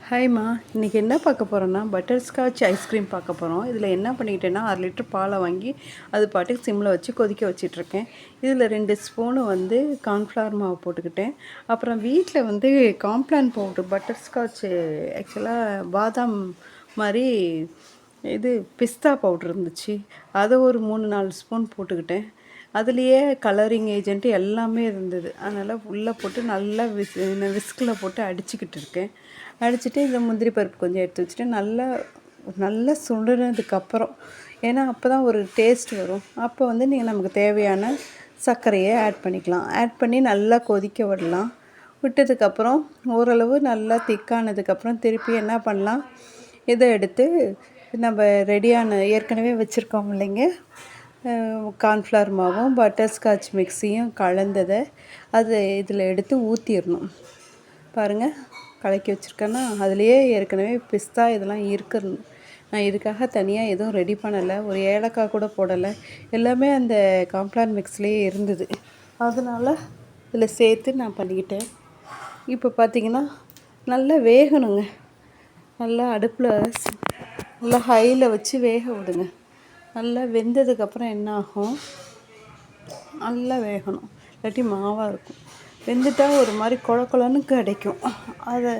ஹாய்மா, இன்றைக்கி என்ன பார்க்க போகிறோன்னா பட்டர்ஸ்காட்ச் ஐஸ்கிரீம் பார்க்க போகிறோம். இதில் என்ன பண்ணிக்கிட்டேன்னா 1/2 லிட்டர் பாலை வாங்கி அது பாட்டுக்கு சிம்மில் வச்சு கொதிக்க வச்சிட்ருக்கேன். இதில் 2 ஸ்பூனு கார்ன்ஃப்ளவர் மாவு போட்டுக்கிட்டேன். அப்புறம் வீட்டில் காம்ப்ளான் பவுட்ரு பட்டர்ஸ்காட்சு ஆக்சுவலாக பாதாம் மாதிரி இது பிஸ்தா பவுட்ரு இருந்துச்சு. அதை ஒரு 3-4 ஸ்பூன் போட்டுக்கிட்டேன். அதுலேயே கலரிங் ஏஜென்ட்டு எல்லாமே இருந்தது. அதனால் உள்ளே போட்டு நல்லா விஸ்கில் போட்டு அடிச்சுக்கிட்டு இருக்கேன். அடிச்சுட்டு இந்த முந்திரி பருப்பு கொஞ்சம் எடுத்து வச்சுட்டு நல்லா சுண்டுனதுக்கப்புறம், ஏன்னா அப்போ தான் ஒரு டேஸ்ட் வரும். அப்போ நீங்கள் நமக்கு தேவையான சர்க்கரையை ஆட் பண்ணிக்கலாம். ஆட் பண்ணி நல்லா கொதிக்க விடலாம். விட்டதுக்கப்புறம் ஓரளவு நல்லா திக்கானதுக்கப்புறம் திருப்பி என்ன பண்ணலாம், இதை எடுத்து நம்ம ரெடியான ஏற்கனவே வச்சுருக்கோம் இல்லைங்க, கார்ன்ஃப்ளவர் மாவும் பட்டர்ஸ்காட்ச் மிக்ஸியும் கலந்ததை அதை இதில் எடுத்து ஊற்றிடணும். பாருங்கள், கலக்கி வச்சுருக்கேன்னா அதுலேயே ஏற்கனவே பிஸ்தா இதெல்லாம் இருக்கிறது. நான் இதுக்காக தனியாக எதுவும் ரெடி பண்ணலை, ஒரு ஏலக்காய் கூட போடலை. எல்லாமே அந்த காம்ப்ளான் மிக்ஸ்லேயே இருந்தது. அதனால் இதில் சேர்த்து நான் பண்ணிக்கிட்டேன். இப்போ பார்த்திங்கன்னா நல்லா வேகணுங்க. நல்லா அடுப்பில் நல்லா ஹையில் வச்சு வேக விடுங்க. நல்லா வெந்ததுக்கப்புறம் என்ன ஆகும், நல்லா வேகணும், இல்லாட்டி மாவாக இருக்கும். வெந்துட்டால் ஒரு மாதிரி குழன்னு கிடைக்கும். அதை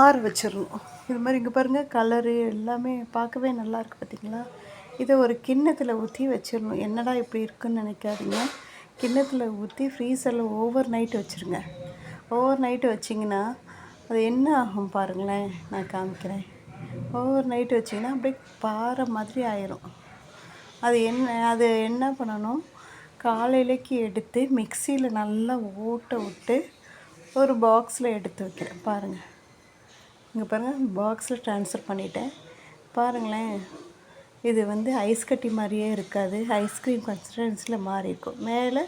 ஆற வச்சிடணும். இது மாதிரி இங்கே பாருங்கள், கலரு எல்லாமே பார்க்கவே நல்லாயிருக்கு பார்த்திங்களா. இதை ஒரு கிண்ணத்தில் ஊற்றி வச்சிடணும். என்னடா இப்படி இருக்குதுன்னு நினைக்காதீங்க. கிண்ணத்தில் ஊற்றி ஃப்ரீசரில் ஓவர் நைட்டு வச்சுருங்க. ஓவர் நைட்டு வச்சிங்கன்னா அது என்ன ஆகும் பாருங்களேன், நான் காமிக்கிறேன். ஓவர் நைட்டு வச்சிங்கன்னா அப்படியே பாறை மாதிரி ஆயிரும். அது என்ன பண்ணணும், காலையிலேக்கு எடுத்து மிக்சியில் நல்லா ஓட்ட விட்டு ஒரு பாக்ஸில் எடுத்து வைக்கிறேன். பாருங்கள், இங்கே பாருங்கள், பாக்ஸில் ட்ரான்ஸ்ஃபர் பண்ணிட்டேன். பாருங்களேன், இது ஐஸ் கட்டி மாதிரியே இருக்காது, ஐஸ்கிரீம் கன்சிஸ்டன்சியில் மாறி இருக்கும். மேலே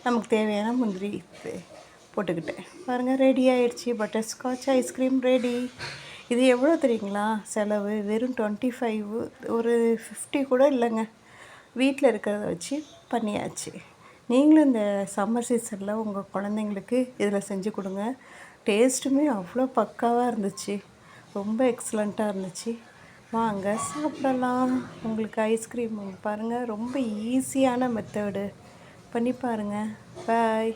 நமக்கு தேவையான முந்திரி போட்டுக்கிட்டேன். பாருங்கள், ரெடி ஆகிடுச்சி. Butterscotch ice cream ready. இது எவ்வளோ தெரியுங்களா செலவு? வெறும் 25, ஒரு 50 கூட இல்லைங்க. வீட்டில் இருக்கிறத வச்சு பண்ணியாச்சு. நீங்களும் இந்த சம்மர் சீசனில் உங்கள் குழந்தைங்களுக்கு இதில் செஞ்சு கொடுங்க. டேஸ்ட்டுமே அவ்வளோ பக்காவாக இருந்துச்சு, ரொம்ப எக்ஸலண்ட்டாக இருந்துச்சு. வாங்க சாப்பிடலாம். உங்களுக்கு ஐஸ்கிரீம் பாருங்கள், ரொம்ப ஈஸியான மெத்தடு, பண்ணி பாருங்கள். பாய்.